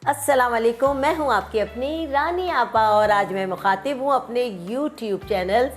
अस्सलाम वालेकुम, मैं हूं आपकी अपनी रानी आपा और आज मैं मुखातिब हूं अपने यूट्यूब चैनल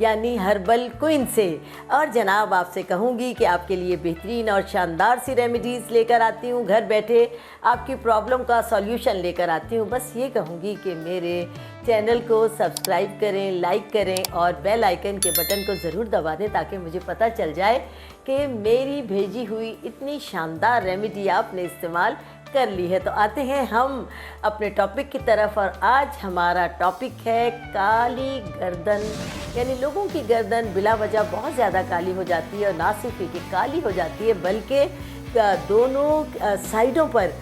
यानी हर्बल क्वीन से। और जनाब आपसे कहूंगी कि आपके लिए बेहतरीन और शानदार सी रेमेडीज़ लेकर आती हूं, घर बैठे आपकी प्रॉब्लम का सॉल्यूशन लेकर आती हूं। बस ये कहूंगी कि मेरे चैनल को सब्सक्राइब करें, लाइक करें और बेल आइकन के बटन को ज़रूर दबा दें ताकि मुझे पता चल जाए कि मेरी भेजी हुई इतनी शानदार रेमेडी आपने इस्तेमाल कर ली है। तो आते हैं हम अपने टॉपिक की तरफ और आज हमारा टॉपिक है काली गर्दन। यानी लोगों की गर्दन बिला वजह बहुत ज़्यादा काली हो जाती है और ना सिर्फ ये काली हो जाती है बल्कि दोनों साइडों पर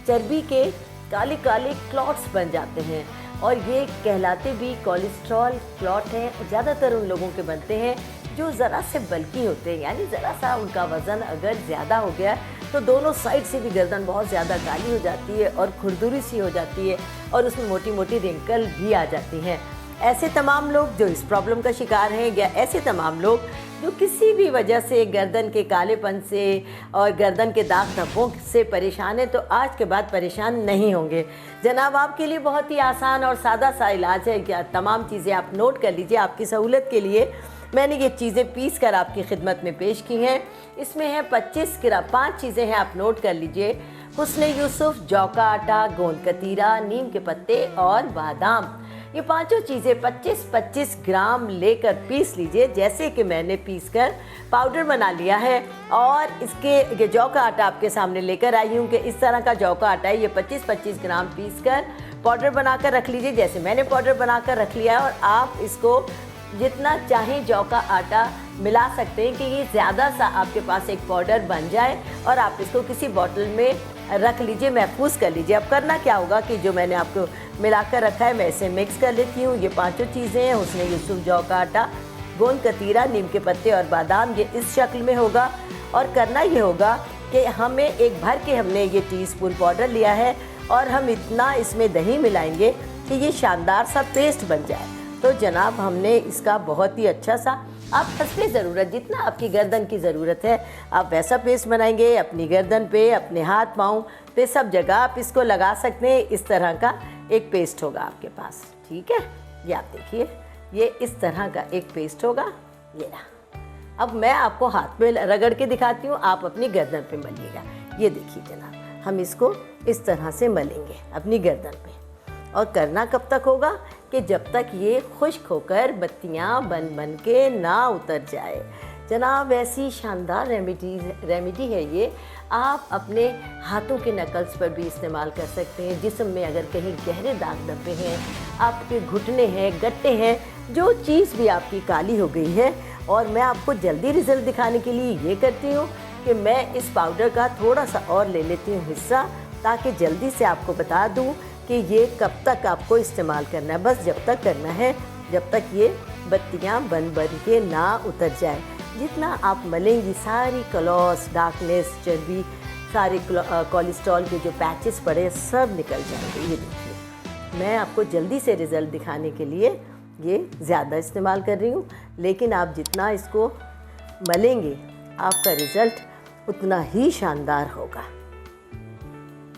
चर्बी के काले काले क्लॉट्स बन जाते हैं और ये कहलाते भी कोलेस्ट्रॉल क्लॉट हैं। ज़्यादातर उन लोगों के बनते हैं जो ज़रा से बल्की होते हैं, यानी ज़रा सा उनका वज़न अगर ज़्यादा हो गया तो दोनों साइड से भी गर्दन बहुत ज़्यादा काली हो जाती है और खुरदुरी सी हो जाती है और उसमें मोटी मोटी रिंकल भी आ जाती हैं। ऐसे तमाम लोग जो इस प्रॉब्लम का शिकार हैं या ऐसे तमाम लोग जो किसी भी वजह से गर्दन के कालेपन से और गर्दन के दाग धब्बों से परेशान हैं तो आज के बाद परेशान नहीं होंगे। जनाब आपके लिए बहुत ही आसान और सादा सा इलाज है। क्या तमाम चीज़ें आप नोट कर लीजिए, आपकी सहूलत के लिए मैंने ये चीज़ें पीस कर आपकी खिदमत में पेश की हैं। इसमें है 25 ग्राम, 5 चीज़ें हैं, आप नोट कर लीजिए। हुस्न यूसुफ, जौ का आटा, गोंद कतीरा, नीम के पत्ते और बादाम। ये पांचों चीज़ें 25-25 ग्राम लेकर पीस लीजिए, जैसे कि मैंने पीस कर पाउडर बना लिया है। और इसके जौ का आटा आपके सामने लेकर आई हूँ कि इस तरह का जौ का आटा है। ये 25-25 ग्राम पीस कर पाउडर बनाकर रख लीजिए, जैसे मैंने पाउडर बनाकर रख लिया है। और आप इसको जितना चाहें जौ का आटा मिला सकते हैं कि ये ज़्यादा सा आपके पास एक पाउडर बन जाए और आप इसको किसी बॉटल में रख लीजिए, महफूज कर लीजिए। अब करना क्या होगा कि जो मैंने आपको मिलाकर रखा है मैं इसे मिक्स कर लेती हूँ। ये पांचों चीज़ें हैं, हुस्न यूसुफ, जौ का आटा, गोंद कतीरा, नीम के पत्ते और बादाम, ये इस शक्ल में होगा। और करना ये होगा कि हमें एक भर के हमने ये टीस्पून पाउडर लिया है और हम इतना इसमें दही मिलाएंगे कि ये शानदार सा पेस्ट बन जाए। तो जनाब हमने इसका बहुत ही अच्छा सा, आप हंसने ज़रूरत जितना आपकी गर्दन की ज़रूरत है आप वैसा पेस्ट बनाएंगे। अपनी गर्दन पे, अपने हाथ पाँव पे, सब जगह आप इसको लगा सकते हैं। इस तरह का एक पेस्ट होगा आपके पास, ठीक है। ये आप देखिए, ये इस तरह का एक पेस्ट होगा। ये रहा। अब मैं आपको हाथ में रगड़ के दिखाती हूँ, आप अपनी गर्दन पे मलिएगा। ये देखिए जनाब, हम इसको इस तरह से मलेंगे अपनी गर्दन पे। और करना कब तक होगा कि जब तक ये खुश्क होकर बत्तियां बन बन के ना उतर जाए। जनाब ऐसी शानदार रेमेडी है ये। आप अपने हाथों के नकल्स पर भी इस्तेमाल कर सकते हैं। जिस्म में अगर कहीं गहरे दाग धब्बे हैं, आपके घुटने हैं, गट्टे हैं, जो चीज़ भी आपकी काली हो गई है। और मैं आपको जल्दी रिजल्ट दिखाने के लिए ये करती हूँ कि मैं इस पाउडर का थोड़ा सा और ले लेती हूँ हिस्सा, ताकि जल्दी से आपको बता दूँ कि ये कब तक आपको इस्तेमाल करना है। बस जब तक करना है जब तक ये बत्तियां बन बन के ना उतर जाए। जितना आप मलेंगी सारी क्लॉस, डार्कनेस, चर्बी, सारे कोलेस्ट्रॉल के जो पैचेस पड़े सब निकल जाएंगे। ये देखिए, मैं आपको जल्दी से रिज़ल्ट दिखाने के लिए ये ज़्यादा इस्तेमाल कर रही हूँ, लेकिन आप जितना इसको मलेंगे आपका रिज़ल्ट उतना ही शानदार होगा।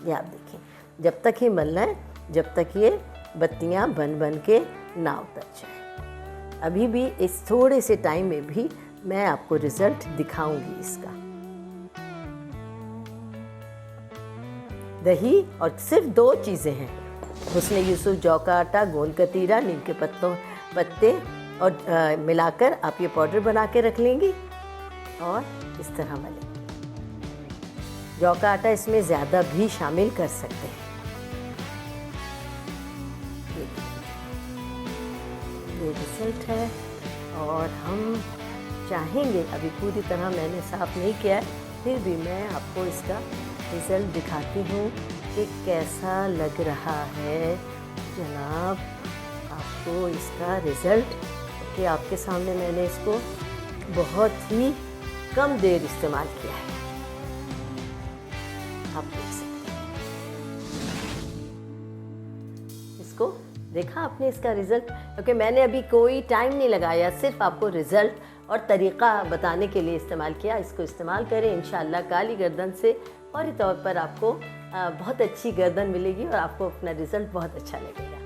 ये आप देखिए, जब तक ही मलना है जब तक ये बत्तियां बन बन के ना उतर जाए। अभी भी इस थोड़े से टाइम में भी मैं आपको रिजल्ट दिखाऊंगी इसका। दही और सिर्फ 2 चीज़ें हैं, हुस्न यूसुफ, जौ का आटा, गोंद कतीरा, नीम के पत्ते और मिलाकर आप ये पाउडर बना के रख लेंगी और इस तरह मलेंगे। जौ का आटा इसमें ज़्यादा भी शामिल कर सकते हैं। ये रिजल्ट है और हम चाहेंगे, अभी पूरी तरह मैंने साफ़ नहीं किया है, फिर भी मैं आपको इसका रिज़ल्ट दिखाती हूँ कि कैसा लग रहा है। जनाब आपको इसका रिज़ल्ट कि आपके सामने मैंने इसको बहुत ही कम देर इस्तेमाल किया है, आप देख सकते हैं। इसको देखा आपने इसका रिज़ल्ट, क्योंकि मैंने अभी कोई टाइम नहीं लगाया, सिर्फ आपको रिज़ल्ट और तरीक़ा बताने के लिए इस्तेमाल किया। इसको इस्तेमाल करें, इंशाअल्लाह काली गर्दन से फौरी तौर पर आपको बहुत अच्छी गर्दन मिलेगी और आपको अपना रिज़ल्ट बहुत अच्छा लगेगा।